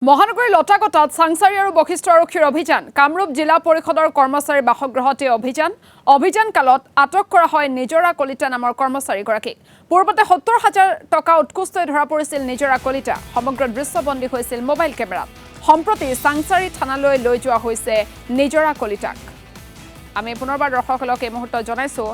মহানগৰীৰ লটাকটাত চাংচাৰী আৰু বশিষ্ঠ আৰক্ষীৰ অভিযান কামৰূপ জিলা পৰিষদৰ কৰ্মচাৰীৰ বাসগৃহতে অভিযান কালত আটক কৰা হয় নিজৰা কলিতা নামৰ কৰ্মচাৰীগৰাকীক পূৰ্বতে ৭০,০০০ টকা উৎকোচলৈ ধৰা পৰিছিল নিজৰা কলিতা সমগ্ৰ দৃশ্যবন্দী হৈছিল মোবাইল কেমেৰাত সম্প্ৰতি চাংচাৰী থানালৈ লৈ যোৱা হৈছে নিজৰা কলিতাক আমি পুনৰবাৰ দৰ্শকসকলক এই মুহূৰ্তত জনাইছো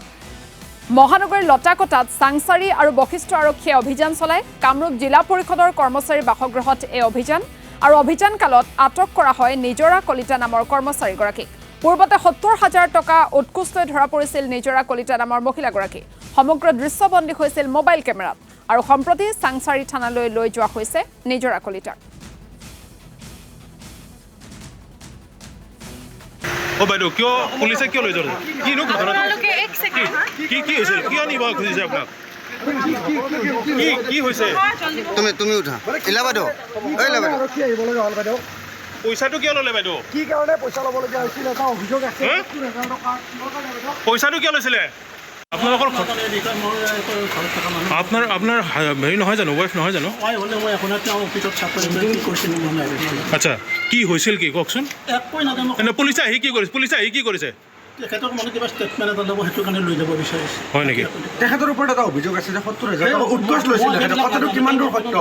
মহানগৰীৰ লটাকটাত চাংচাৰী আৰু বশিষ্ঠ আৰক্ষীয়ে অভিযান চলায় কামৰূপ জিলা পৰিষদৰ কৰ্মচাৰীৰ বাসগৃহত এই অভিযান আৰু অভিযান কালত আটক কৰা হয় নিজৰা কলিতা নামৰ কৰ্মচাৰীগৰাকীক পূৰ্বতে ৭০,০০০ টকা উৎকোচলৈ ধৰা পৰিছিল নিজৰা কলিতা নামৰ মহিলাগৰাকী সমগ্ৰ দৃশ্যবন্দী হৈছিল মোবাইল কেমেৰাত আৰু সম্প্ৰতি চাংচাৰী থানালৈ লৈ যোৱা হৈছে নিজৰা কলিতাক ও বাইদেউ কিয় পুলিচে কিয় লৈ যাব কিনো ঘটনা কি হৈছে কিয় নিব খুজিছে আপোনাক কি হৈছে তুমি উঠা ইলা বাইদেউ পইচাটো কিয় ল'লে বাইদেউ কি কাৰণে পইচা ল'বলগীয়া হৈছিল এটা অভিযোগ আছে পইচাটো কিয় লৈছিলে আপোনালোকৰ আপোনাৰ হেৰি নহয় জানো ৱাইফ নহয় জানো আচ্ছা কি হৈছিল কি কওকচোন পুলিচে আহি কি কৰিছে তেখেতক মানে কিবা ষ্টেটমেণ্ট এটা ল'ব সেইটো কাৰণে লৈ যাব বিচাৰিছে হয় নেকি তেখেতৰ ওপৰত এটা অভিযোগ আছে যে ৭০,০০০ টকা উৎকোচ লৈছিল কথাটো কিমান দূৰ সত্য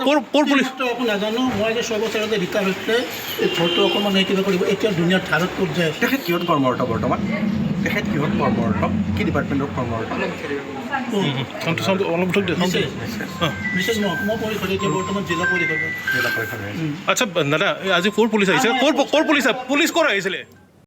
ক'ৰ পুলিচ একো নাজানো মই যে ৬ বছৰতে ৰিটায়াৰ হৈছিলে এই ঘৰটো অকণমান কিবা কৰিব এতিয়া দুনিয়াৰ ধাৰত ক'ত যায় তেখেত কিহত কৰ্মৰত বৰ্তমান কি ডিপাৰ্টমেণ্টত কৰ্মৰত বিশেষ মহকুমা পৰিষদ এতিয়া বৰ্তমান জিলা পৰিষদ আচ্ছা দাদা আজি ক'ৰ পুলিচ আহিছে ক'ৰ পুলিচ ক'ৰ আহিছিলে